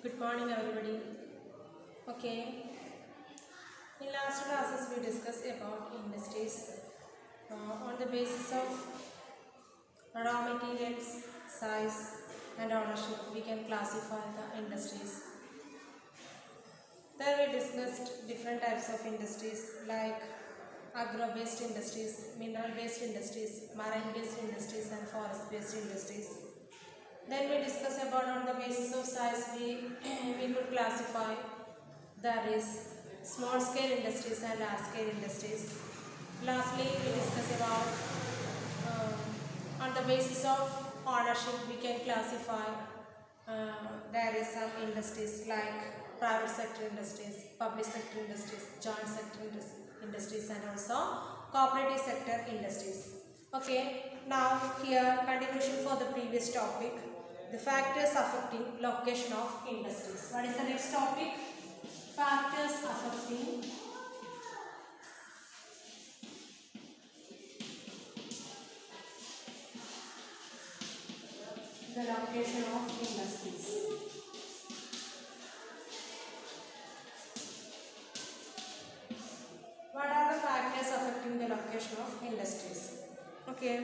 Good morning, everybody. Okay, in last classes we discussed about industries on the basis of raw materials, size, and ownership. We can classify the industries. Then we discussed different types of industries like agro-based industries, mineral-based industries, marine-based industries, and forest-based industries. Then we discuss about on the basis of size we could classify there is small scale industries and large scale industries. Lastly, we discuss about on the basis of ownership we can classify there is some industries like private sector industries, public sector industries, joint sector industries and also cooperative sector industries. Okay, now here continuation for the previous topic, the factors affecting location of industries. What is the next topic? Factors affecting the location of industries. What are the factors affecting the location of industries? Okay.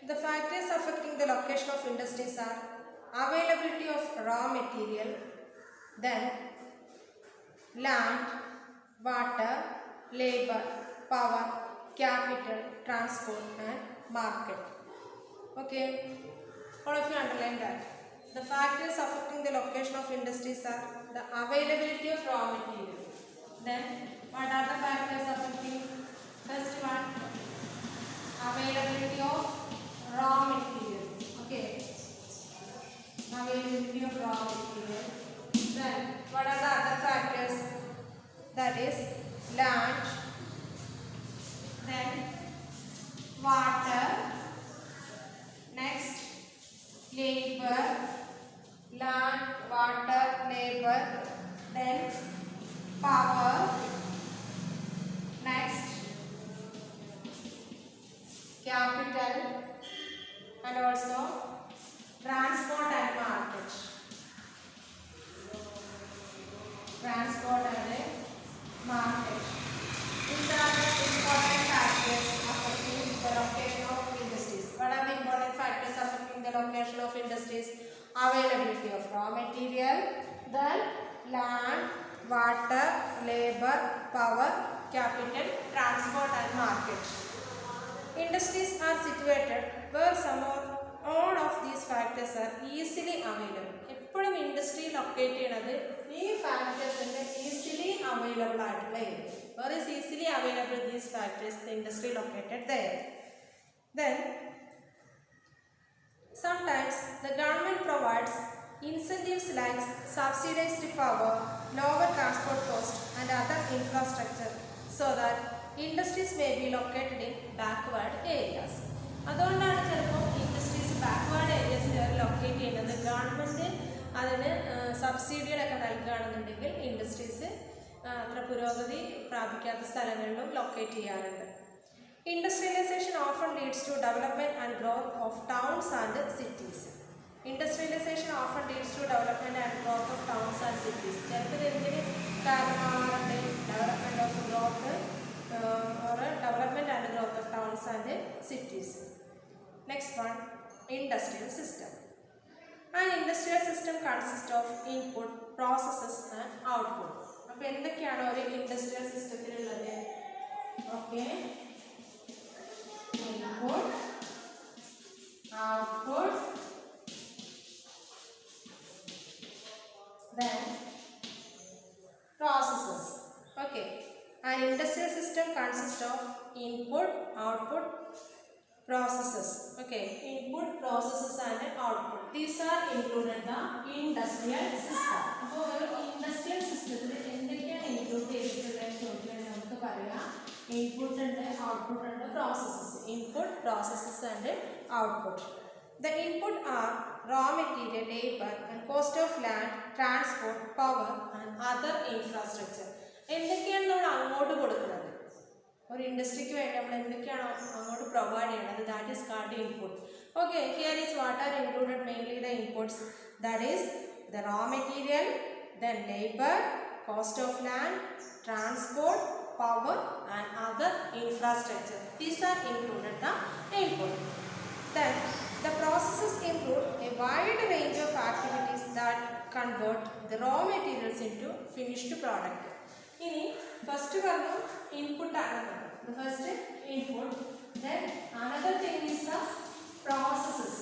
The factors affecting the location of industries are availability of raw material, then land, water, labor, power, capital, transport and market. Okay, all of you underline that. The factors affecting the location of industries are the availability of raw material. Then what are the factors affecting? First one, availability of raw material. Okay, availability of raw material. Then what are the other factors? That is land, then water, next labor, land, water, labor, then power, next capital, and also transport and market. Transport and market. These are the important factors affecting the location of industries. What are the important factors affecting the location of industries? Availability of raw material, then land, water, labor, power, capital, transport and market. Industries are situated where some or all of these factors are easily available. എപ്പോഴും industry locate ചെയ്യണത് ഈ ഫാക്ടേഴ്സിൻ്റെ easily available ആയിട്ടുള്ള area. Where is easily available these factors? The industry located there. Then sometimes the government provides incentives like subsidized power, lower transport cost and other infrastructure so that industries may be located in backward areas. അതുകൊണ്ടാണ് ചിലപ്പോൾ industries backward ഏരിയസിൽ locate ചെയ്യുന്നത്. Government അതിന് സബ്സിഡികളൊക്കെ നൽകുകയാണെന്നുണ്ടെങ്കിൽ industries അത്ര പുരോഗതി പ്രാപിക്കാത്ത സ്ഥലങ്ങളിലും locate ചെയ്യാറുണ്ട്. Industrialization often leads to development and growth of towns and cities. Industrialization often leads to development and growth of towns and cities. ചിലപ്പോൾ എന്തിന് കാരണമാകാറുണ്ട്? Development of growth or development and growth of towns and cities. Next one, industrial system. An industrial system consists of input, processes and output. അപ്പോൾ എന്തൊക്കെയാണ് ഒരു industrial സിസ്റ്റത്തിലുള്ളത്? Okay, input, output, then processes. Okay, an industrial system consists of input, output, processes. Okay, input, processes and output. These are included the industrial system. അപ്പോൾ ഒരു industrial സിസ്റ്റത്തിൽ എന്തൊക്കെയാണ് include ചെയ്തിട്ടുള്ളത് ചോദിച്ചാൽ നമുക്ക് പറയാം ഇൻപുട്ട് ഉണ്ട്, ഔട്ട്പുട്ട് ഉണ്ട്, processes. Input, processes and output. The input are raw material, labor and cost of land, transport, power and other infrastructure. എന്തൊക്കെയാണ് നമ്മൾ അങ്ങോട്ട് കൊടുക്കുന്നത്? ഒരു ഇൻഡസ്ട്രിക്ക് വേണ്ടി നമ്മൾ എന്തൊക്കെയാണോ അങ്ങോട്ട് പ്രൊവൈഡ് ചെയ്യേണ്ടത്, that is called input. Okay, here is what are included mainly the inputs. That is the raw material, then labor, cost of land, transport, power and other infrastructure. These are included the input. Then the processes include a wide range of activities that convert the raw materials into finished product. In first input, the first input. Then another thing is the processes.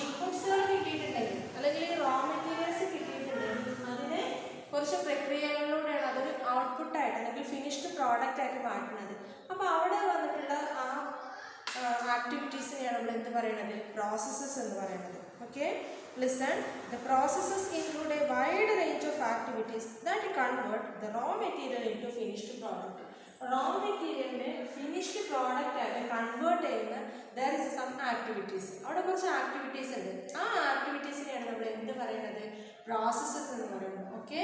Inputs അല്ലെങ്കിൽ raw materials കിട്ടിയിട്ടുണ്ടെങ്കിൽ അതിനെ കുറച്ച് പ്രക്രിയകളിലൂടെയാണ് അതൊരു ഔട്ട്പുട്ടായിട്ട് അല്ലെങ്കിൽ finished product ആയിട്ട് മാറ്റുന്നത്. അപ്പോൾ അവിടെ വന്നിട്ടുള്ള ആ ആക്ടിവിറ്റീസിനെയാണ് നമ്മൾ എന്ത് പറയുന്നത്, പ്രോസസ്സസ് എന്ന് പറയുന്നത്. Okay, listen. The processes include a wide range of activities that convert the raw material into finished product. Raw മെറ്റീരിയലിനെ ഫിനിഷ്ഡ് പ്രോഡക്റ്റ് ആയിട്ട് കൺവേർട്ട് ചെയ്യുന്ന ദർ ഇസ് സം ആക്ടിവിറ്റീസ്. അവിടെ കുറച്ച് ആക്ടിവിറ്റീസ് ഉണ്ട്. ആ ആക്ടിവിറ്റീസിനെയാണ് നമ്മൾ എന്ത് പറയുന്നത്, പ്രോസസ്സസ് എന്ന് പറയുന്നത്. Okay,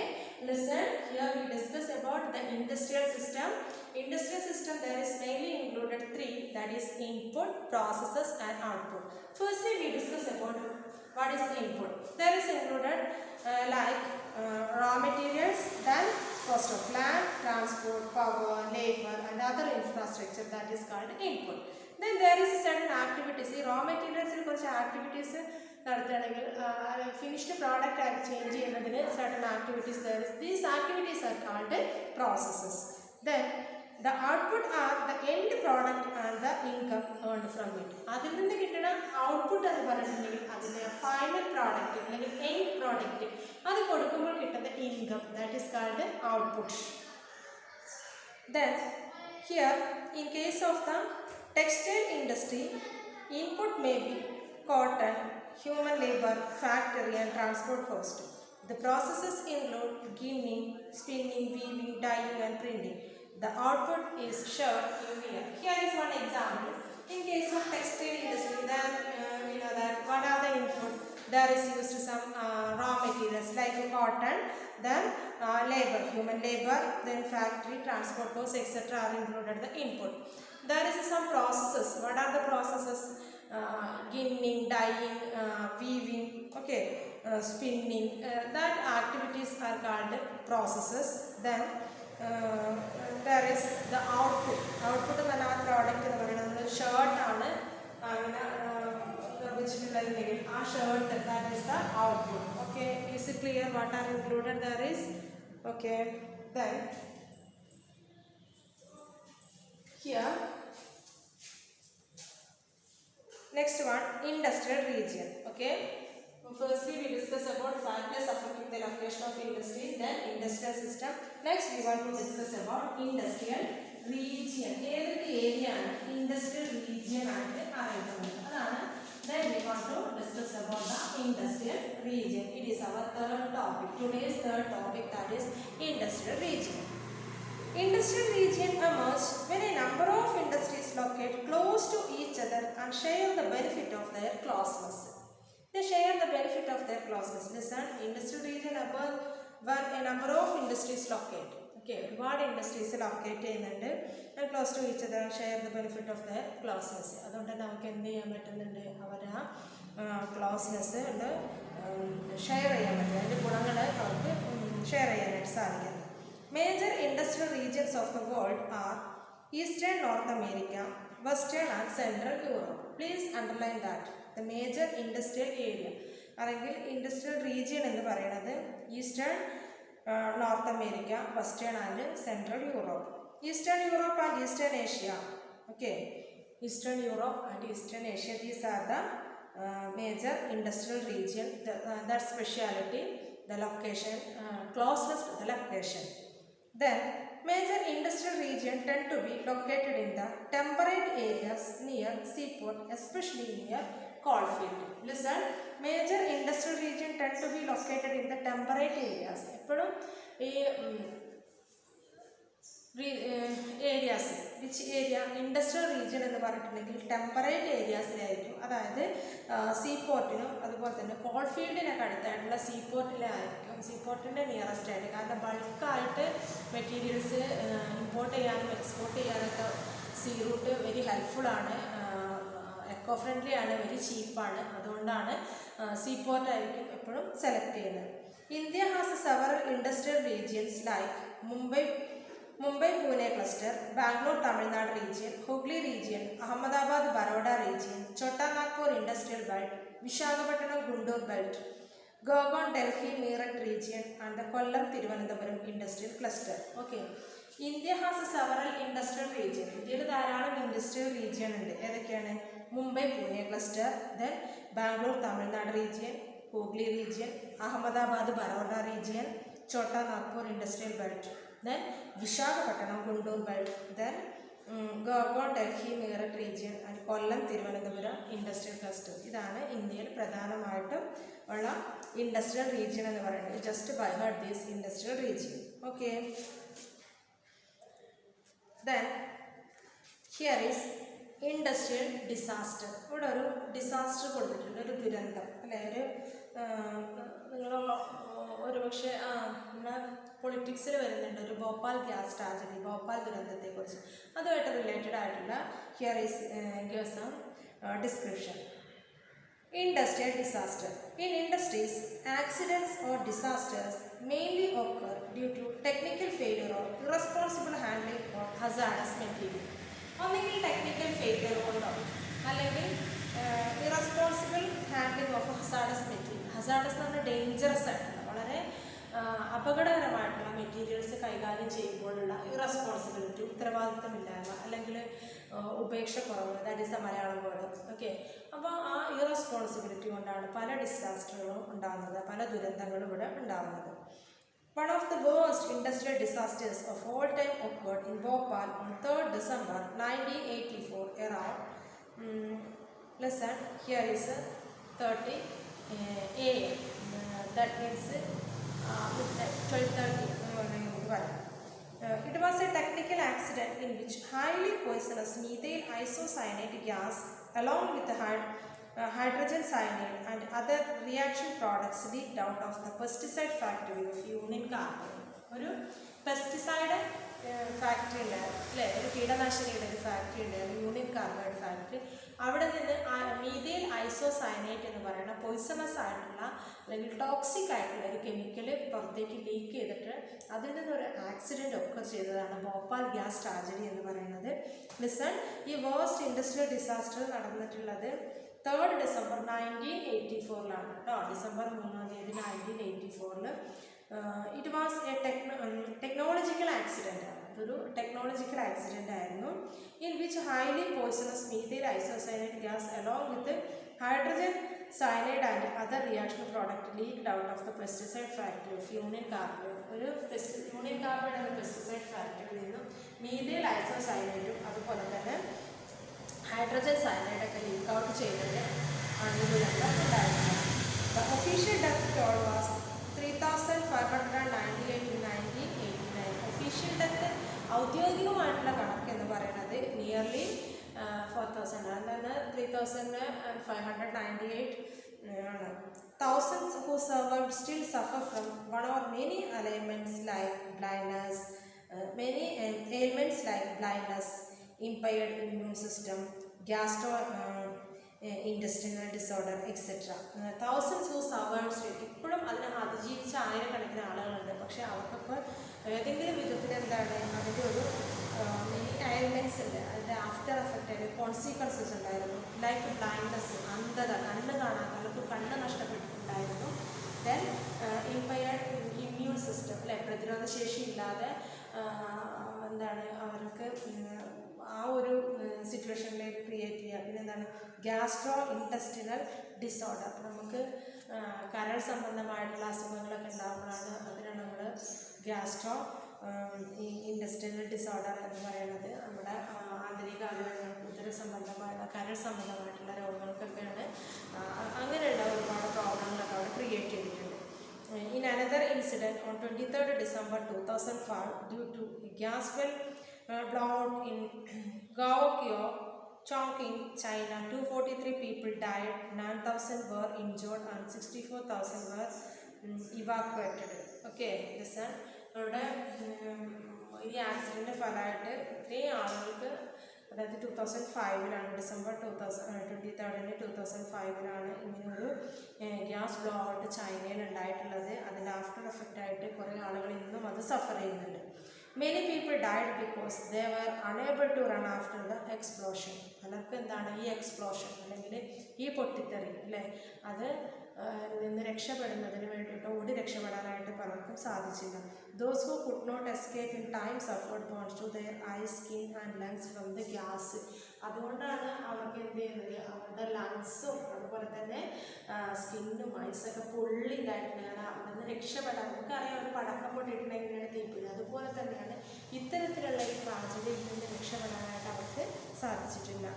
listen. Here we discuss about the industrial system. Industrial system there is mainly included three, that is input, processes and output. Firstly we discuss about what is input. There is included raw materials, then cost of land, transport, power, labor and other infrastructure, that is called input. Then there is certain activities. Raw materials il korchu activities നടത്തുകയാണെങ്കിൽ finished product ആയിട്ട് change ചെയ്യുന്നതിന് certain activities there is. These activities are called processes. Then the output are the end product and the income earned from it. അതിൽ നിന്ന് കിട്ടുന്ന output എന്ന് പറഞ്ഞിട്ടുണ്ടെങ്കിൽ അതിൻ്റെ final product അല്ലെങ്കിൽ എൻഡ് പ്രോഡക്റ്റ് അത് കൊടുക്കുമ്പോൾ കിട്ടുന്ന income, that is called output. Then here in case of the textile industry, input may be cotton, human labor, factory and transport cost. The processes include ginning, spinning, weaving, dyeing and printing. The output is shown here. Here is one example. In case of textile industry, then we know that what are the input? There is used some raw materials like cotton, then labor, human labor, then factory, transport costs, etc. are included the input. There is some processes. What are the processes? Ginning, dyeing, weaving, okay, spinning. That activities are called processes. Then there is the output. Output എന്ന് പറഞ്ഞാൽ product എന്ന് പറയുന്നത് നമ്മൾ ഷർട്ടാണ് അങ്ങനെ നിർമ്മിച്ചിട്ടുള്ളതെങ്കിൽ ആ shirt, that is the output. Okay, is it clear what are included there is? Okay, then here next one, industrial region. Okay, firstly we discuss about factors affecting the location of industry, then industrial system. Next we want to discuss about industrial region. ഏതൊക്കെ area ആണ് industrial region ആയിട്ട് അറിയപ്പെടുന്നത് അതാണ്. Then we want to discuss about the industrial region. It is our third topic. Today's third topic, that is industrial region. Industrial region emerge when a number of industries locate close to each other and share the benefit of their closeness. They share the benefit of their closeness. Listen, industrial region emerge when a number of industries locate. Okay, ഒരുപാട് industries locate ചെയ്യുന്നുണ്ട് and close to each other and share the benefit of their closeness. അതുകൊണ്ട് നമുക്ക് എന്ത് ചെയ്യാൻ പറ്റുന്നുണ്ട്, അവരെ closeness share ചെയ്യാൻ പറ്റും, അതിൻ്റെ ഗുണങ്ങൾ അവർക്ക് ഷെയർ ചെയ്യാനായിട്ട് സാധിക്കുന്നു. Major industrial regions of the world are Eastern North America, Western and Central Europe. Please underline that. The major industrial area അല്ലെങ്കിൽ ഇൻഡസ്ട്രിയൽ റീജിയൻ എന്ന് പറയുന്നത് eastern north America, western and central Europe. Eastern Europe and eastern Asia. Okay, eastern Europe and eastern Asia, these are the major industrial region. That speciality, the location, closeness to the location. Then major industrial region tend to be located in the temperate areas near seaport, especially near coalfield. Listen, major industrial region tend to be located in the temperate areas. എപ്പോഴും ഈ areas, which area, industrial region എന്ന് പറഞ്ഞിട്ടുണ്ടെങ്കിൽ temperate ഏരിയാസിലായിരിക്കും. അതായത് സീപോർട്ടിനും അതുപോലെ തന്നെ കോൾഫീൽഡിനൊക്കെ അടുത്തായിട്ടുള്ള സീപോർട്ടിലായിരിക്കും, സീപോർട്ടിൻ്റെ nearest ആയിട്ട്. കാരണം ബൾക്കായിട്ട് മെറ്റീരിയൽസ് ഇമ്പോർട്ട് ചെയ്യാനും എക്സ്പോർട്ട് ചെയ്യാനൊക്കെ സീ റൂട്ട് വെരി ഹെൽപ്ഫുള്ളാണ് എക്കോ ഫ്രണ്ട്ലി ആണ്, വെരി ചീപ്പാണ്. അതുകൊണ്ടാണ് സീപോർട്ട് ആയിരിക്കും എപ്പോഴും സെലക്ട് ചെയ്യുന്നത്. India has several industrial regions like Mumbai Pune cluster, Bangalore Tamil Nadu region, Hooghly region, Ahmedabad Baroda region, Chota Nagpur industrial belt, Visakhapatnam Guntur belt, Gurgaon Delhi Meerut region, and the Kollam Thiruvananthapuram industrial cluster. Okay. India has several industrial regions. India ധാരാളം industrial region ഉണ്ട്. ഏതൊക്കെയാണ്? Mumbai Pune cluster, then Bangalore Tamil Nadu region, Hooghly region, Ahmedabad Baroda region, Chota Nagpur industrial belt. Then Visakhapatnam Guntur belt, then Gurgaon Delhi Meerut region and Kollam Thiruvananthapuram industrial cluster. ഇതാണ് ഇന്ത്യയിൽ പ്രധാനമായിട്ടും ഉള്ള industrial region എന്ന് പറയുന്നത്. Just by heart this industrial region. Okay. Then here is industrial disaster. ഇവിടെ ഒരു disaster കൊടുത്തിട്ടുണ്ട്, ഒരു ദുരന്തം അല്ലേ. നിങ്ങൾ ഒരു പക്ഷേ നമ്മുടെ പൊളിറ്റിക്സിൽ വരുന്നുണ്ട് ഒരു ഭോപ്പാൽ ഗ്യാസ് ട്രാജഡി, ഭോപ്പാൽ ദുരന്തത്തെക്കുറിച്ച്. അതുമായിട്ട് റിലേറ്റഡ് ആയിട്ടുള്ള here is give some description. Industrial disaster. In industries, accidents or disasters mainly occur due to technical failure or irresponsible handling of hazardous material. ഒന്നെങ്കിൽ ടെക്നിക്കൽ ഫെയിലിയർ കൊണ്ടോ അല്ലെങ്കിൽ irresponsible handling of hazardous material. Hazardous എന്ന് പറഞ്ഞാൽ dangerous ആയിട്ടുള്ള വളരെ അപകടകരമായിട്ടുള്ള materials കൈകാര്യം ചെയ്യുമ്പോഴുള്ള irresponsibility, ഉത്തരവാദിത്തമില്ലായ്മ അല്ലെങ്കിൽ ഉപേക്ഷക്കുറവ്, that is a Malayalam word. Okay. അപ്പോൾ ആ ഇറസ്പോൺസിബിലിറ്റി കൊണ്ടാണ് പല ഡിസാസ്റ്ററുകളും ഉണ്ടാകുന്നത്, പല ദുരന്തങ്ങളും ഇവിടെ ഉണ്ടാകുന്നത്. One of the worst industrial disasters of all time occurred in Bhopal on 3rd December 1984 around listen, here is 30 AM, that means 12:30. It was a technical accident in which highly poisonous methyl isocyanate gas along with the hydrogen cyanide and other reaction products leaked out of the pesticide factory of Union Carbide. ഒരു pesticide factory ഉണ്ടായിരുന്നു അല്ലേ, ഒരു കീടനാശിനിയുടെ ഒരു factory ഉണ്ടായിരുന്നു, union carbide factory. അവിടെ നിന്ന് methyl isocyanate എന്ന് പറയുന്ന പോയിസണസ് ആയിട്ടുള്ള അല്ലെങ്കിൽ ടോക്സിക് ആയിട്ടുള്ള ഒരു കെമിക്കൽ പുറത്തേക്ക് ലീക്ക് ചെയ്തിട്ട് അതിൽ നിന്നൊരു ആക്സിഡൻറ്റ് ഒക്കെ ചെയ്തതാണ് ഭോപ്പാൽ ഗ്യാസ് ട്രാജഡി എന്ന് പറയുന്നത്. ലിസൺ, ഈ വേഴ്സ്റ്റ് ഇൻഡസ്ട്രിയൽ ഡിസാസ്റ്റർ നടന്നിട്ടുള്ളത് 3rd December 1984 കേട്ടോ. December 3 1984. It was a technological accident ആണ്. ഇതൊരു ടെക്നോളജിക്കൽ ആക്സിഡൻ്റ് ആയിരുന്നു. In which highly poisonous methyl isocyanide gas along with hydrogen cyanide and other reaction product leaked out of the pesticide factory of Union Carbide. ഒരു Union Carbide എന്ന pesticide ഫാക്ടറിയിൽ നിന്നും methyl ഐസോസയനൈഡും അതുപോലെ തന്നെ hydrogen സയനൈഡൊക്കെ leak out ചെയ്തത് ആണ് ഈ ദുരന്തം ഉണ്ടായിരുന്നത്. The official death toll was 3,598 in 1989. Official death ഔദ്യോഗികമായിട്ടുള്ള കണക്ക് എന്ന് പറയുന്നത് നിയർലി 4,000 ആണ്. 3,598 ആണ്. Thousands who survived still suffer from one or many ailments like blindness, impaired immune system, gastrointestinal disorder, etc. Thousands who survived still. ഇപ്പോഴും അതിനെ അതിജീവിച്ച ആയിരക്കണക്കിന് ആളുകളുണ്ട്. പക്ഷേ അവർക്കൊക്കെ ഏതെങ്കിലും വിധത്തിൽ എന്താണ് അതിൻ്റെ ഒരു മെനി എയൽമെൻറ്റ്സ് ഉണ്ട്, അതിൻ്റെ ആഫ്റ്റർ എഫക്റ്റ് ആയിട്ട് കോൺസിക്വൻസസ് ഉണ്ടായിരുന്നു. ലൈക്ക് ബ്ലൈൻഡ്നെസ്, അന്ധത, കണ്ണ് കാണാൻ അവർക്ക് കണ്ണ് നഷ്ടപ്പെട്ടിട്ടുണ്ടായിരുന്നു. ദെൻ ഇമ്പയർഡ് ഇമ്മ്യൂൺ സിസ്റ്റം അല്ലെ, പ്രതിരോധശേഷി ഇല്ലാതെ എന്താണ് അവർക്ക് ആ ഒരു സിറ്റുവേഷനിലേക്ക് ക്രിയേറ്റ് ചെയ്യുക. പിന്നെ എന്താണ് ഗ്യാസ്ട്രോ ഇൻറ്റസ്റ്റിനൽ ഡിസോർഡർ. നമുക്ക് കരൾ സംബന്ധമായിട്ടുള്ള അസുഖങ്ങളൊക്കെ ഉണ്ടാകുമ്പോഴാണ് അതിനാണ് നമ്മൾ ഗ്യാസ്ട്രോ ഇൻറ്റസ്റ്റിനൽ ഡിസോർഡർ എന്ന് പറയുന്നത്. നമ്മുടെ ആന്തരിക അവയവങ്ങൾക്ക് ഉദര സംബന്ധമായിട്ടുള്ള കരൾ സംബന്ധമായിട്ടുള്ള രോഗങ്ങൾക്കൊക്കെയാണ് അങ്ങനെയുള്ള ഒരുപാട് പ്രോബ്ലങ്ങളൊക്കെ അവിടെ ക്രിയേറ്റ് ചെയ്തിട്ടുണ്ട്. In another incident on 23rd December 2005, due to a gas well blown in Gaokyo, Chongqing, China, 243 people died, 9,000 were injured and 64,000 were evacuated. Okay, listen. ഇവിടെ ഈ ആക്സിഡൻറ്റ് ഫലമായിട്ട് ഇത്രയും ആളുകൾക്ക് അതായത് 2005 ഡിസംബർ 2005 ഇങ്ങനൊരു ഗ്യാസ് ബ്ലോ ഔട്ട് ചൈനയിൽ ഉണ്ടായിട്ടുള്ളത്. അതിൻ്റെ ആഫ്റ്റർ എഫക്റ്റ് ആയിട്ട് കുറേ ആളുകൾ ഇന്നും അത് സഫർ ചെയ്യുന്നുണ്ട്. Many people died because they were unable to run after the explosion. പലർക്കും എന്താണ് ഈ എക്സ്പ്ലോഷൻ അല്ലെങ്കിൽ ഈ പൊട്ടിത്തെറി അല്ലേ, അത് നിന്ന് രക്ഷപ്പെടുന്നതിന് വേണ്ടിയിട്ട് ഓടി രക്ഷപ്പെടാനായിട്ട് പലർക്കും സാധിച്ചില്ല. Those who could not escape in time suffered burns to their eyes, skin and lungs from the gas. അതുകൊണ്ടാണ് അവർക്ക് എന്ത് ചെയ്യുന്നത്, അവരുടെ ലങ്സും അതുപോലെ തന്നെ സ്കിന്നും ഐസൊക്കെ പൊള്ളിണ്ടായിട്ടാണ് അവിടെ നിന്ന് രക്ഷപ്പെടാൻ. നമുക്കറിയാം ഒരു പടക്കം പൊട്ടിയിട്ടുണ്ടെങ്കിൽ എങ്ങനെയാണ് തീപ്പിടുക, അതുപോലെ തന്നെയാണ് ഇത്തരത്തിലുള്ള ഈ സാഹചര്യത്തിൽ നിന്ന് രക്ഷപ്പെടാനായിട്ട് അവർക്ക് സാധിച്ചിട്ടില്ല.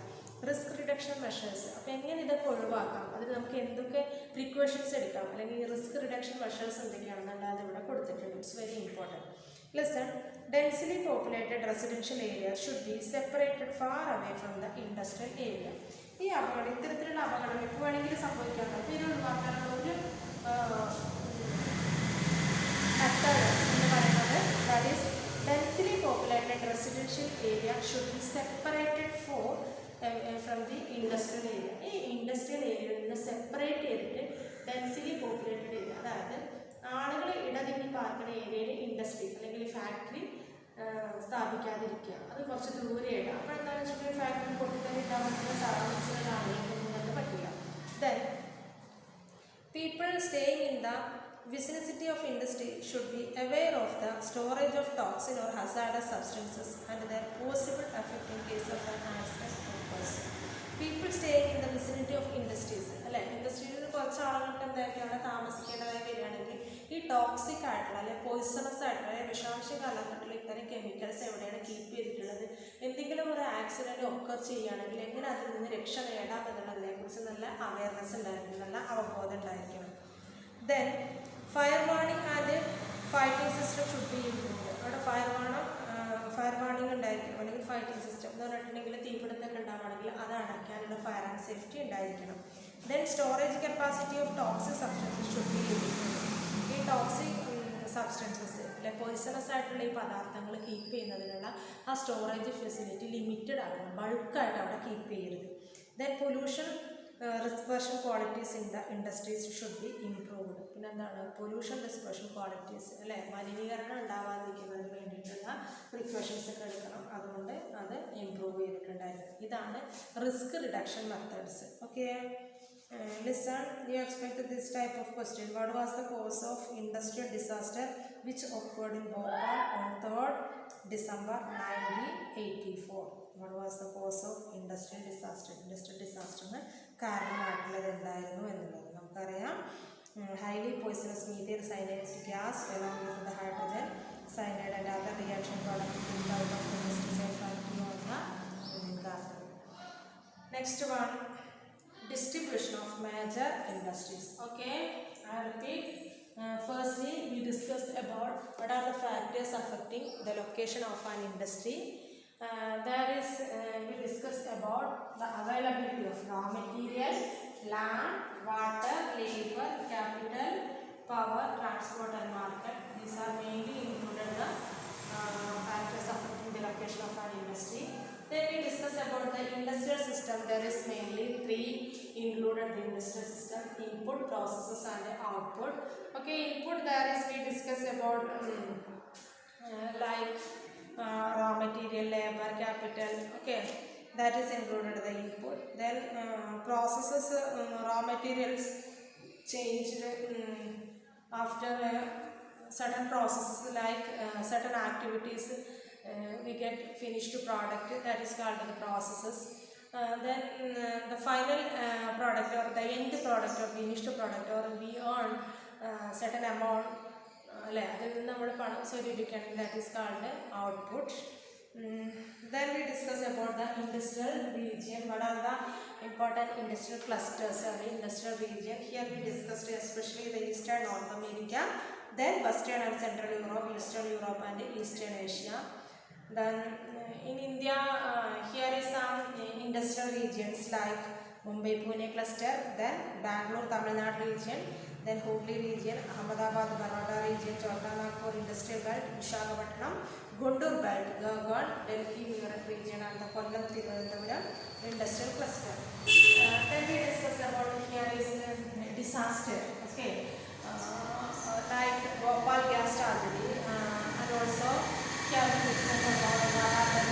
റിസ്ക് റിഡക്ഷൻ മെഷേഴ്സ്, അപ്പോൾ എങ്ങനെ ഇതൊക്കെ ഒഴിവാക്കാം, അതിന് നമുക്ക് എന്തൊക്കെ പ്രിക്കോഷൻസ് എടുക്കാം, അല്ലെങ്കിൽ റിസ്ക് റിഡക്ഷൻ മെഷേഴ്സ് എന്തൊക്കെയാണെന്നുള്ളത് ഇവിടെ കൊടുത്തിട്ടുണ്ട്. It's very important. Listen, densely populated residential areas should be separated far away from the industrial area. ഈ അപകടം, ഇത്തരത്തിലുള്ള അപകടം എപ്പോൾ വേണമെങ്കിലും സംഭവിക്കാം. അപ്പോൾ ഇത് ഒഴിവാക്കാനുള്ള ഒരു മെത്തേഡ് എന്ന് പറയുന്നത് that is densely populated residential area should be separated from the industrial area. ഈ ഇൻഡസ്ട്രിയൽ ഏരിയയിൽ നിന്ന് സെപ്പറേറ്റ് ചെയ്തിട്ട് ഡെൻസിലി പോപ്പുലേറ്റഡ് ഏരിയ, അതായത് ആളുകൾ ഇടതിങ്ങി പാർക്കുന്ന ഏരിയയിൽ ഇൻഡസ്ട്രി അല്ലെങ്കിൽ ഫാക്ടറി സ്ഥാപിക്കാതിരിക്കുക, അത് കുറച്ച് ദൂരെയാണ്. അപ്പോൾ എന്താണെന്ന് വെച്ചിട്ടുണ്ടെങ്കിൽ ഫാക്ടറി പൊട്ടിത്തെറി ഉണ്ടാകുന്ന സാഹചര്യത്തിലുള്ള ആളുകൾക്കൊന്നും തന്നെ പറ്റില്ല. Then people staying in the vicinity of industry should be aware of the storage of toxin or hazardous substances and their possible effect in case of an accident occurs. People staying in the vicinity of industries, അല്ലേ, ഇൻഡസ്ട്രിയിൽ കുറച്ച് ആളുകൾക്ക് എന്തായിരിക്കും അവിടെ താമസിക്കേണ്ടതായി വരികയാണെങ്കിൽ ഈ toxic ആയിട്ടുള്ള അല്ലെങ്കിൽ പോയിസണസ് ആയിട്ടുള്ള വിഷാംശ കാലഘട്ടത്തിൽ ഇത്തരം കെമിക്കൽസ് എവിടെയാണ് കീപ്പ് ചെയ്തിട്ടുള്ളത്, എന്തെങ്കിലും ഒരു ആക്സിഡൻറ്റ് ഒക്കർ ചെയ്യുകയാണെങ്കിൽ എങ്ങനെ അതിൽ നിന്ന് രക്ഷ നേടാം എന്നുള്ളതിനെക്കുറിച്ച് നല്ല അവയർനെസ് ഉണ്ടായിരിക്കണം, നല്ല അവബോധം ഉണ്ടായിരിക്കണം. Then fire warning and fighting system should be improved. അവിടെ ഫയർ വാർണിംഗ് ഉണ്ടായിരിക്കണം, അല്ലെങ്കിൽ ഫൈറ്റിംഗ് സിസ്റ്റം എന്ന് പറഞ്ഞിട്ടുണ്ടെങ്കിൽ തീപിടുത്തമൊക്കെ ഉണ്ടാവുകയാണെങ്കിൽ അത് അടയ്ക്കാനുള്ള ഫയർ ആൻഡ് സേഫ്റ്റി ഉണ്ടായിരിക്കണം. Then storage capacity of toxic substances should be limited. ഈ ടോക്സിക് സബ്സ്റ്റൻസസ് അല്ലെ പോയിസണസ് ആയിട്ടുള്ള ഈ പദാർത്ഥങ്ങൾ കീപ്പ് ചെയ്യുന്നതിനുള്ള ആ സ്റ്റോറേജ് ഫെസിലിറ്റി ലിമിറ്റഡ് ആക്കണം, ബൾക്കായിട്ട് അവിടെ കീപ്പ് ചെയ്യരുത്. Then pollution dispersion qualities in the industries should be improved. പിന്നെ എന്താണ് പൊല്യൂഷൻ റിസ്പേർഷൻ ക്വാളിറ്റീസ് അല്ലേ, മലിനീകരണം ഉണ്ടാവാതിരിക്കുന്നതിന് വേണ്ടിയിട്ടുള്ള പ്രിക്കോഷൻസ് ഒക്കെ എടുക്കണം, അതുകൊണ്ട് അത് ഇംപ്രൂവ് ചെയ്തിട്ടുണ്ടായിരുന്നു. ഇതാണ് risk reduction methods. Okay, listen, you expect this type of question. What was the cause of industrial disaster which occurred in Bhopal on 3rd December 1984? What was the cause of industrial disaster? Industrial disaster കാരണമായിട്ടുള്ളത് എന്തായിരുന്നു എന്നുള്ളത് നമുക്കറിയാം. highly poisonous methyl cyanide gas along with the hydrogen cyanide and other reaction products pulled out of the pesticide factory on the garden. Next one, distribution of major industries. Okay, I repeat. Firstly, we discussed about what are the factors affecting the location of an industry. We discussed about the availability of raw material, land, water, labor, capital, power, transport and market. These are mainly included the factors affecting the location of an industry. Then we discuss about the industrial system. There is mainly three included in the industrial system: input, processes and output. Okay, input, there is we discuss about like raw material, labor, capital. Okay, that is included the input. Then processes, raw materials changed after certain processes, like certain activities we get finished product, that is called the processes. Then the final product or the end product or finished product, or we earn certain amount അതിൽ നിന്ന് നമ്മൾ പണം സ്വരൂപിക്കുകയാണെങ്കിൽ that is called output. Then we discuss about the industrial region. What are the important industrial clusters or industrial region? Here we discussed especially the Eastern North America, then Western and Central Europe, Eastern Europe and Eastern Asia. Then in India, here is some industrial regions like Mumbai Pune cluster, then Bangalore Tamil Nadu region, then Hooghly region, Ahmedabad Baroda region, Chota Nagpur industrial belt, Visakhapatnam, Guntur Belt, Gurgaon, Delhi Meerut region and the Kollam Thiruvananthapuram industrial cluster. Then we discuss about here is disaster. Okay, like Bhopal gas tragedy and also here we discuss about the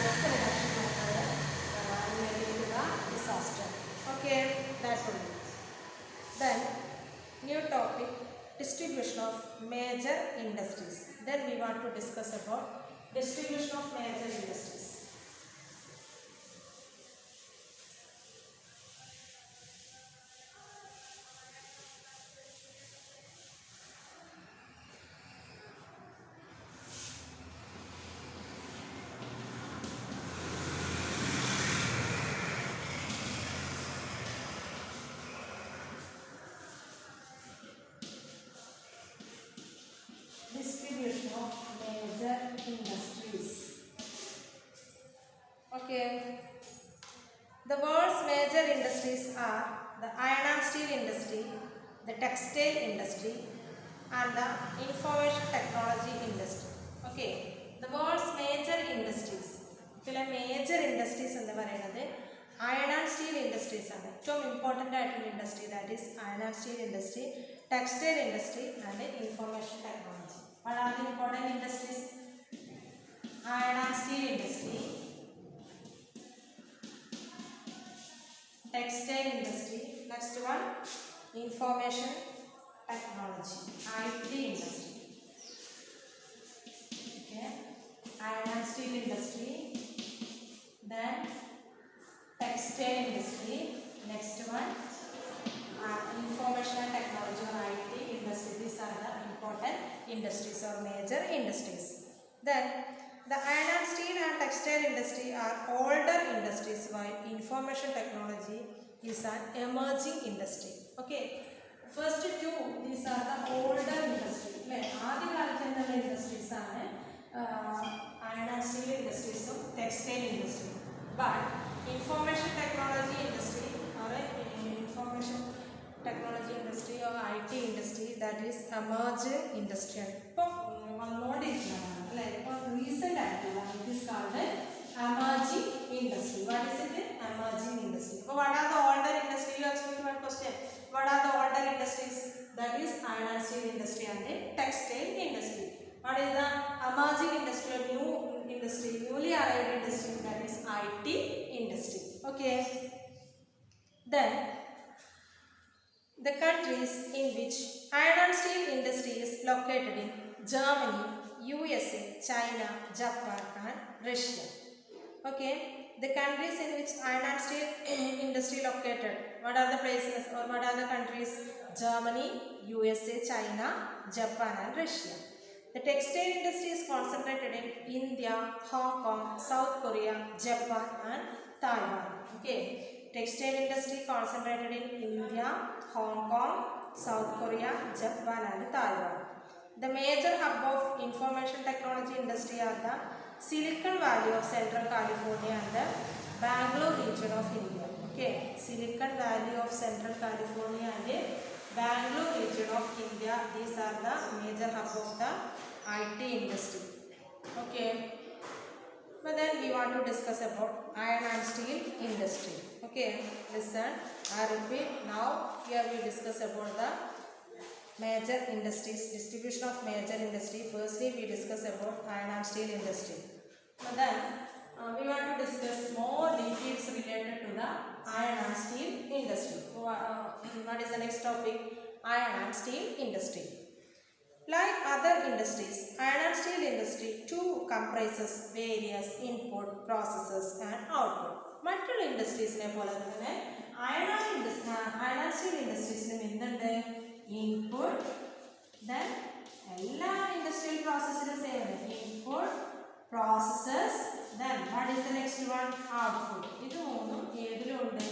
risk reduction method related to the disaster. Okay, that only. Then new topic, distribution of major industries. Then we want to discuss about distribution of major industries. Distribution of major industries. Okay. The world's major industries are the iron and steel industry, the textile industry, and the information technology industry. Okay. The world's major industries. ചില major industries എന്ന് പറയുന്നത് iron and steel industries ആണ്. ഏറ്റവും important ആയിട്ടുള്ള industry that is iron and steel industry, textile industry and information technology. What are the important industries? Iron and steel industry, textile industry, next one information technology, IT industry. Okay, iron and steel industry, then textile industry, next one information and technology or IT industry. These are the important industries or major industries. Then the iron and steel and textile industry are older industries while information technology is an emerging industry. Okay, first two, these are the older industry. ആദ്യ കാലത്തുള്ള industries ആണ് iron and steel industries ഉം textile industry. But information technology industry or information technology industry or IT industry, that is emerging industry. ഇപ്പോൾ വന്നുകൊണ്ടിരിക്കുന്നതാണ് അല്ലേ. ഇപ്പോൾ recent ആയിട്ടുള്ള it is called emerging industry. What is it? Emerging industry. So what are the older industry? You ask me one question. What are the older industries? That is iron and steel industry and the textile industry. What is the emerging industry or new industry, newly arrived industry? That is IT industry. Okay. Then the countries in which iron and steel industry is located in Germany, USA, China, Japan and Russia. Okay, the countries in which iron and steel industry located, what are the places or what are the countries? Germany, USA, China, Japan and Russia. The textile industry is concentrated in India, Hong Kong, South Korea, Japan and Taiwan. Okay, textile industry concentrated in India, Hong Kong, South Korea, Japan and Taiwan. The major hub of information technology industry are the Silicon Valley of Central California and the Bangalore region of India. Okay, Silicon Valley of Central California and the Bangalore region of India. These are the major hub of the IT industry. Okay. But then we want to discuss about iron and steel industry. Okay, listen, I repeat. Now here we discuss about the major industries, distribution of major industry. Firstly we discuss about iron and steel industry. But then we want to discuss more details related to the iron and steel industry. What is the next topic? Iron and steel industry. Like other industries, iron and steel industry too comprises various input, processes and output. മറ്റുള്ള ഇൻഡസ്ട്രീസിനെ പോലെ തന്നെ iron and steel ഇൻഡസ്ട്രീസിനും എന്തുണ്ട്? Input, then എല്ലാ industrial പ്രോസസ്സിലും same input, processes, then what is the next one? Output. ഇത് മൂന്നും ഏതിലുണ്ട്?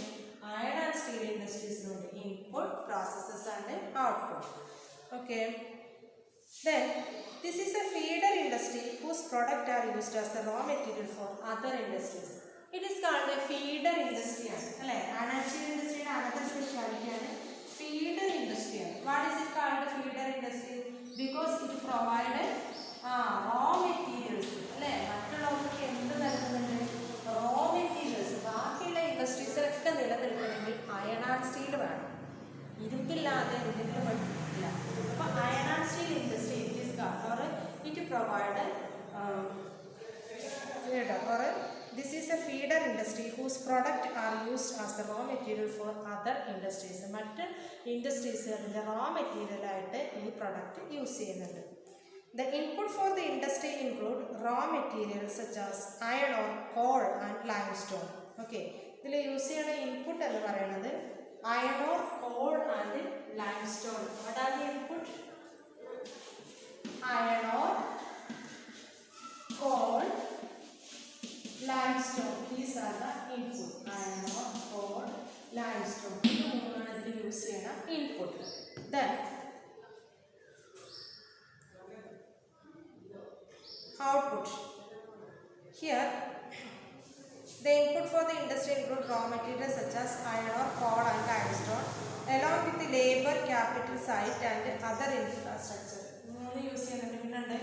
അയൺ ആൻഡ് സ്റ്റീൽ ഇൻഡസ്ട്രീസിലുണ്ട്. Input, processes and output. Okay. Then this is a feeder industry whose products are used as the raw material for other industries. It is called a feeder industry. Iron and steel industry another specialty is feeder industry. What is it called a feeder industry? Because it provides raw materials. അല്ലേ മറ്റുള്ളവർക്ക് എന്ത് നൽകുന്നുണ്ട്? Raw materials. ബാക്കിയുള്ള ഇൻഡസ്ട്രീസിലൊക്കെ നിലനിൽക്കണമെങ്കിൽ iron and steel വേണം. ഇരുമ്പില്ലാതെ എന്തെങ്കിലും ഇല്ല. അപ്പോൾ iron and steel industry it is or it provide feeder or this is a feeder industry whose product are used as the raw material for other industries. മറ്റ് industries അതിൻ്റെ raw material ആയിട്ട് ഈ product use ചെയ്യുന്നുണ്ട്. The input for the industry include raw materials such as iron ore, coal and limestone. Okay, ഇതിൽ use ചെയ്യുന്ന input എന്ന് പറയുന്നത് iron ore, coal and limestone. What are the input? Iron ore, coal, limestone. These are the input. Iron ore, coal, limestone. ഇത് മൂന്നാണ് ഇതിൽ use ചെയ്യുന്ന input. Then output. Here the input for the industry include raw materials such as iron ore, coal and limestone along with the labor, capital, site and other infrastructure. മൂന്ന് use ചെയ്യുന്നുണ്ട്.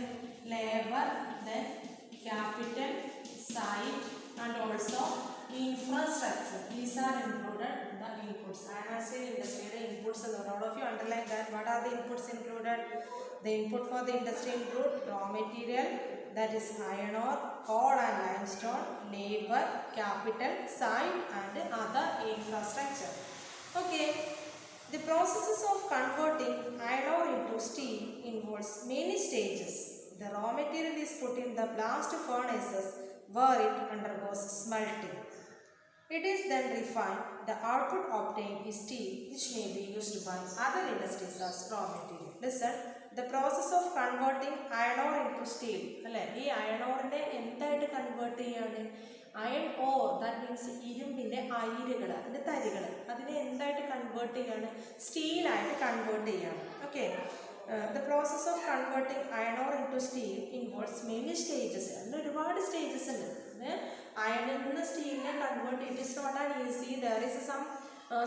labor, then capital, site and also infrastructure. These are included the inputs. Iron and steel industry the inputs. All of you underline that. What are the inputs included? The input for the industry include raw material, that is iron ore, coal and limestone, labor, capital, site and other infrastructure. Okay, the processes of converting iron ore into steel involves many stages. The raw material is put in the blast furnaces where it undergoes smelting. It is then refined. The output obtained is steel which may be used by other industries as raw material. Listen. The process of converting iron ore into steel. അല്ലേ ഈ iron ഓറിനെ എന്തായിട്ട് convert ചെയ്യാണ്? Iron or that means ഇരുമ്പിൻ്റെ അയിരുകൾ അതിൻ്റെ തരികൾ അതിനെ എന്തായിട്ട് convert ചെയ്യാണ്? സ്റ്റീലായിട്ട് കൺവേർട്ട് ചെയ്യാണ്. Okay, the process of converting iron ore into steel involves many stages. അതിന് ഒരുപാട് സ്റ്റേജസ് ഉണ്ട്. അയണിൽ നിന്ന് സ്റ്റീലിനെ convert it is not an easy. There is some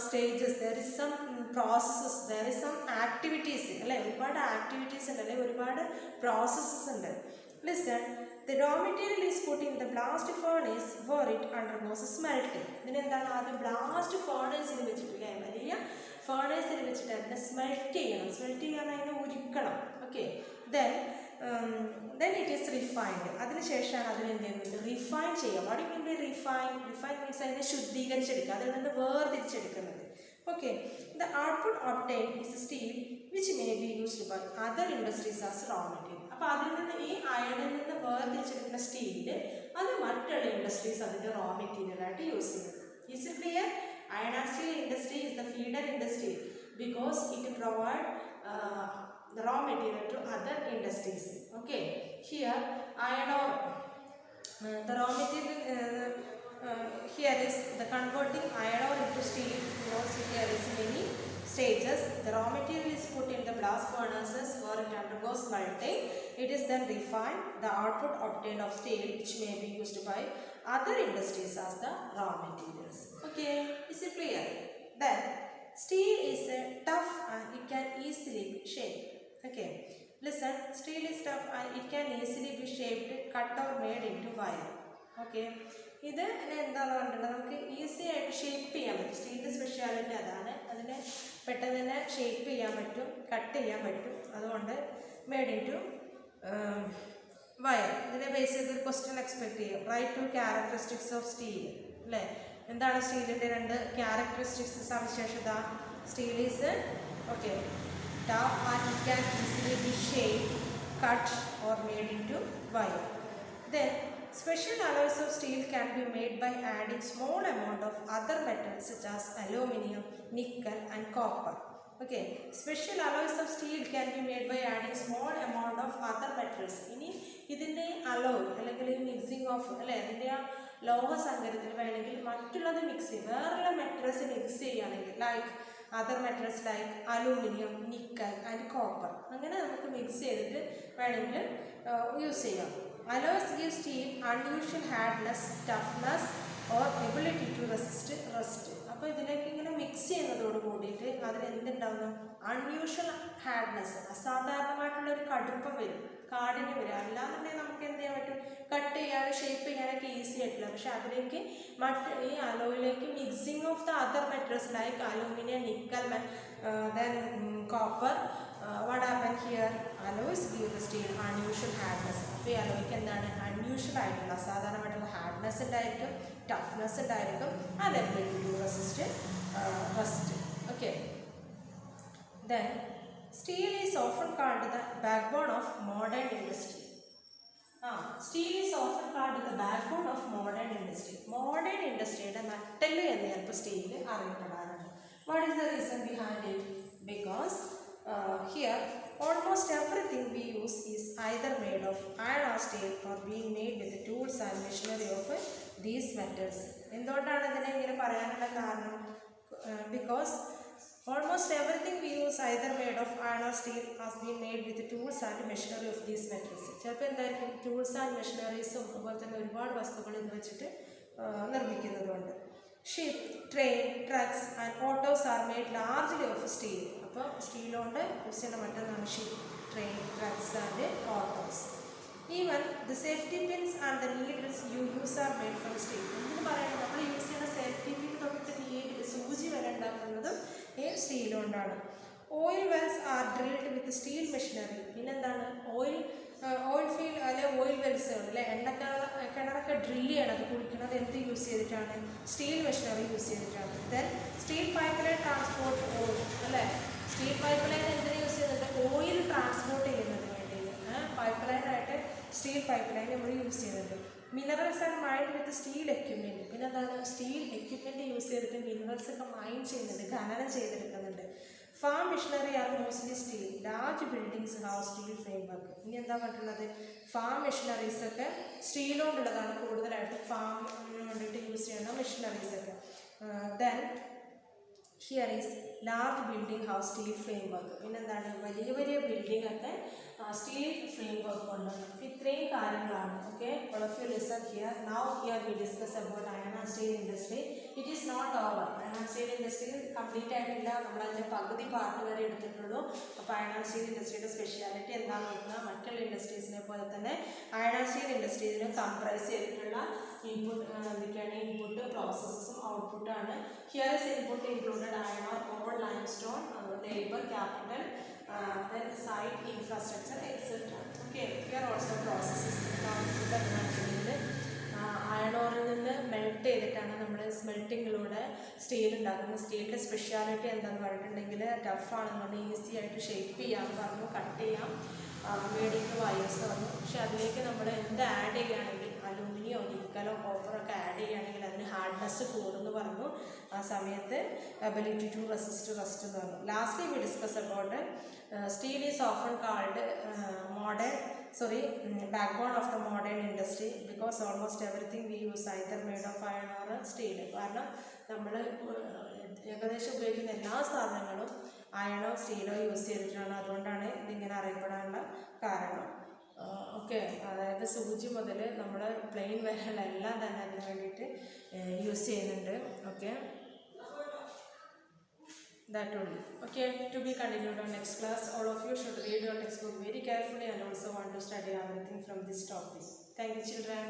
stages, there is some processes, there is some activities. അല്ലേ ഒരുപാട് activities ഉണ്ട്, അല്ലെ ഒരുപാട് പ്രോസസ്സസ് ഉണ്ട്. Listen, the raw material is put in the blast furnace where it undergoes smelting. ഇതിനെന്താണ്? ആദ്യം blast ഫേർണേസിൽ വെച്ചിട്ടില്ലേ വലിയ ഫേർണേസിൽ വെച്ചിട്ട് അതിനെ സ്മെൽറ്റ് ചെയ്യണം. സ്മെൽറ്റ് ചെയ്യാൻ അതിനെ ഉരുക്കണം. Okay, then it is refined. അതിനുശേഷമാണ് അതിനെ എന്ത് ചെയ്യുന്നത്? റിഫൈൻ ചെയ്യാം. What you mean by refine? Refine means അതിനെ ശുദ്ധീകരിച്ചെടുക്കുക, അതിൽ നിന്ന് വേർതിരിച്ചെടുക്കുന്നത്. Okay, the output obtained is steel which may be used by other industries as raw material. അപ്പോൾ അതിൽ നിന്ന് ഈ അയണിൽ നിന്ന് വേർതിരിച്ചെടുക്കുന്ന സ്റ്റീല് അത് മറ്റുള്ള ഇൻഡസ്ട്രീസ് അതിൻ്റെ റോ മെറ്റീരിയലായിട്ട് യൂസ് ചെയ്യുന്നത്. Is it clear? Iron and steel industry is the feeder industry because it provide the raw material to other industries. Okay, here iron ore, the raw material here is the converting iron ore into steel. Also here is many stages. The raw material is put in the blast furnaces where it undergoes smelting. It is then refined. The output obtained of steel which may be used by other industries as the raw materials. Okay, is it clear? Then steel is tough and it can easily be shaped. Okay, listen, steel is tough and it can easily be shaped, cut or made into wire. Okay, ഇത് എന്താണ് പറഞ്ഞിട്ടുള്ളത്? നമുക്ക് easy ആയിട്ട് shape ചെയ്യാൻ പറ്റും. സ്റ്റീലിൻ്റെ speciality അതാണ്. അതിനെ പെട്ടെന്ന് തന്നെ ഷേപ്പ് ചെയ്യാൻ പറ്റും, കട്ട് ചെയ്യാൻ പറ്റും. അതുകൊണ്ട് മെയ്ഡ് ഇൻ ടു വയർ. ഇതിനെ ബേസ് ചെയ്തൊരു ക്വസ്റ്റ്യൻ എക്സ്പെക്ട് ചെയ്യും. Write two characteristics of steel. അല്ലേ, എന്താണ് സ്റ്റീലിൻ്റെ രണ്ട് ക്യാരക്ടറിസ്റ്റിക്സ് സവിശേഷത? Steel is okay tough and it can easily be shaped, cut or made into wire. Then special alloys of steel can be made by adding small amount of other metals such as aluminum, nickel and copper. Okay, special alloys of steel can be made by adding small amount of other metals. ഇനി ഇതിൻ്റെ alloy അല്ലെങ്കിൽ mixing of അല്ലേ അതിൻ്റെ ആ ലോഹസങ്കരത്തിൽ വേണമെങ്കിൽ മറ്റുള്ളത് mix ചെയ്യും, വേറെയുള്ള metals mix ചെയ്യുകയാണെങ്കിൽ like other metals like aluminum, nickel and copper. അങ്ങനെ നമുക്ക് മിക്സ് ചെയ്തിട്ട് വേണമെങ്കിൽ യൂസ് ചെയ്യാം. Alloys give steel unusual hardness, toughness or ability to resist rust. അപ്പോൾ ഇതിലേക്ക് ഇങ്ങനെ മിക്സ് ചെയ്യുന്നതോട് കൂടിയിട്ട് അതിന് എന്തുണ്ടാവുന്നു? അൺയൂഷ്വൽ ഹാർഡ്നെസ്, അസാധാരണമായിട്ടുള്ളൊരു കടുപ്പം വരും. കാഠിന്യം വരും. അല്ലാന്നുണ്ടെങ്കിൽ നമുക്ക് എന്ത് ചെയ്യാൻ പറ്റും, കട്ട് ചെയ്യാനും ഷേപ്പ് ചെയ്യാനൊക്കെ ഈസി ആയിട്ടില്ല. പക്ഷെ അതിലേക്ക് ഈ അലോയിലേക്ക് mixing of the other metals like aluminium, nickel, then copper, what happened here, alloys give the steel unusual hardness. അപ്പോൾ ഈ അലോയ്ക്ക് എന്താണ്, അൺയൂഷ്വൽ ആയിട്ടുള്ള അസാധാരണമായിട്ടുള്ള ഹാർഡ്നെസ് ഉണ്ടായിരിക്കും, ടഫ്നെസ് ഉണ്ടായിരിക്കും, and ability to resist rust. Okay. Then steel is often called the backbone of modern industry. Steel is often called the backbone of modern industry. Modern industryയുടെ നട്ടെല്ല് എന്ന് ചിലപ്പോൾ steel അറിയപ്പെടാറുണ്ട്. What is the reason behind it? Because here almost everything we use is either made of iron or steel or being made with the tools and machinery of these metals. എന്തുകൊണ്ടാണ് ഇതിനെ ഇങ്ങനെ പറയാനുള്ള കാരണം? Because almost everything we use either made of iron or steel has been made with the tools and machinery of these metals. ചിലപ്പോൾ എന്തായിരിക്കും, tools and മെഷീനറീസും അതുപോലെ തന്നെ ഒരുപാട് വസ്തുക്കൾ ഇത് വെച്ചിട്ട് നിർമ്മിക്കുന്നതുകൊണ്ട്. Ship, train, trucks and autos are made largely of steel. അപ്പോൾ സ്റ്റീൽ കൊണ്ട് യൂസ് ചെയ്യുന്ന മറ്റൊന്നാണ് ship, train, trucks and autos. Even the safety pins and the needles you use are made from steel. എന്തിനു പറയുന്നത്, നമ്മൾ യൂസ് ചെയ്യുന്ന safety pin തൊട്ടിട്ട് needle, സൂചി വരെ ഉണ്ടാക്കുന്നതും ഈ സ്റ്റീൽ കൊണ്ടാണ്. Oil wells are drilled with steel machinery. പിന്നെന്താണ്, ഓയിൽ ഫീൽഡ് അല്ലെ ഓയിൽ വെൽസുകൾ അല്ലെ കിണറൊക്കെ ഡ്രില്ല് ചെയ്യണത്, കുടിക്കണത് എന്ത് യൂസ് ചെയ്തിട്ടാണ്, സ്റ്റീൽ മെഷീനറി യൂസ് ചെയ്തിട്ടാണ്. Then steel pipeline transport oil അല്ലേ, സ്റ്റീൽ പൈപ്പ് ലൈൻ എന്തിനു യൂസ് ചെയ്യുന്നുണ്ട്, ഓയിൽ ട്രാൻസ്പോർട്ട് ചെയ്യുന്നതിന് വേണ്ടിയിട്ട് പൈപ്പ് ലൈനായിട്ട് സ്റ്റീൽ പൈപ്പ് ലൈൻ നമ്മൾ യൂസ് ചെയ്യുന്നുണ്ട്. Minerals and mined with steel equipment. പിന്നെ എന്താണ്, സ്റ്റീൽ എക്യുപ്മെൻറ്റ് യൂസ് ചെയ്തിട്ട് മിനറൽസ് ഒക്കെ മൈൻ ചെയ്യുന്നുണ്ട്, ഖനനം ചെയ്തെടുക്കുന്നുണ്ട്. Farm machinery R mostly steel. Large buildings have steel frame work. ഇനി എന്താ പറഞ്ഞിട്ടുള്ളത്, ഫാം മെഷീനറീസൊക്കെ സ്റ്റീൽ കൊണ്ടുള്ളതാണ് കൂടുതലായിട്ട് ഫാമിന് വേണ്ടിയിട്ട് യൂസ് ചെയ്യുന്ന മെഷീനറീസൊക്കെ. Then here is large building house steel frame work. പിന്നെന്താണ്, വലിയ വലിയ ബിൽഡിംഗ് ഒക്കെ സ്റ്റീൽ ഫ്രെയിം വർക്ക് കൊണ്ടുവന്നു. ഇത്രയും കാര്യങ്ങളാണ്. Okay, all of you listen here. Now here we discuss about iron and steel industry. It is not over. Iron and steel industry complete ആയിട്ടില്ല, നമ്മളതിൻ്റെ പകുതി പാർട്ട് വരെ എടുത്തിട്ടുള്ളൂ. അപ്പോൾ അയൺ ആൻഡ് സ്റ്റീൽ ഇൻഡസ്ട്രിയുടെ സ്പെഷ്യാലിറ്റി എന്താണെന്ന് നോക്കുക. മറ്റുള്ള ഇൻഡസ്ട്രീസിനെ പോലെ തന്നെ അയൺ ആൻഡ് സ്റ്റീൽ ഇൻഡസ്ട്രീസിനെ കംപ്രൈസ് ചെയ്തിട്ടുള്ള ഇൻപുട്ട് എന്തൊക്കെയാണ്, ഇൻപുട്ട് പ്രോസസ്സും ഔട്ട്പുട്ടാണ്. Here is input included iron ore all, limestone, labour, capital, then site, infrastructure, etc. Okay, here also processes. Iron ഓറിൽ നിന്ന് മെൽറ്റ് ചെയ്തിട്ടാണ് നമ്മൾ സ്മെൽറ്റിങ്ങിലൂടെ സ്റ്റീൽ ഉണ്ടാക്കുന്നത്. സ്റ്റീലിൻ്റെ സ്പെഷ്യാലിറ്റി എന്താണെന്ന് പറഞ്ഞിട്ടുണ്ടെങ്കിൽ ടഫാണെന്നുണ്ടെങ്കിൽ ഈസി ആയിട്ട് ഷേപ്പ് ചെയ്യാൻ പറഞ്ഞു, കട്ട് ചെയ്യാം, മേടിക്കുന്ന വയേഴ്സ് പറഞ്ഞു. പക്ഷെ അതിലേക്ക് നമ്മൾ എന്ത് ആഡ് ചെയ്യുകയാണെങ്കിൽ അലൂമിനിയോ നിക്കലോ കോപ്പറോ ഒക്കെ ആഡ് ചെയ്യുകയാണെങ്കിൽ അതിന് ഹാർഡ്നെസ് കൂടുമെന്ന് പറഞ്ഞു. ആ സമയത്ത് എബിലിറ്റി ടു റെസിസ്റ്റ് റസ്റ്റ് എന്ന് പറഞ്ഞു. Lastly V discuss about steel is often called backbone of the modern industry because almost everything we use either made of iron or steel. കാരണം നമ്മൾ ഏകദേശം ഉപയോഗിക്കുന്ന എല്ലാ സാധനങ്ങളും അയണോ സ്റ്റീലോ യൂസ് ചെയ്തിട്ടാണ്. അതുകൊണ്ടാണ് ഇതിങ്ങനെ അറിയപ്പെടാനുള്ള കാരണം. ഓക്കെ, അതായത് സൂചി മുതൽ നമ്മൾ പ്ലെയിൻ വരെയുള്ള എല്ലാം തന്നെ അതിന് വേണ്ടിയിട്ട് യൂസ് ചെയ്യുന്നുണ്ട്. Okay, that only. Okay, to be continued on next class. All of you should read your textbook very carefully and also want to study everything from this topic. Thank you, children.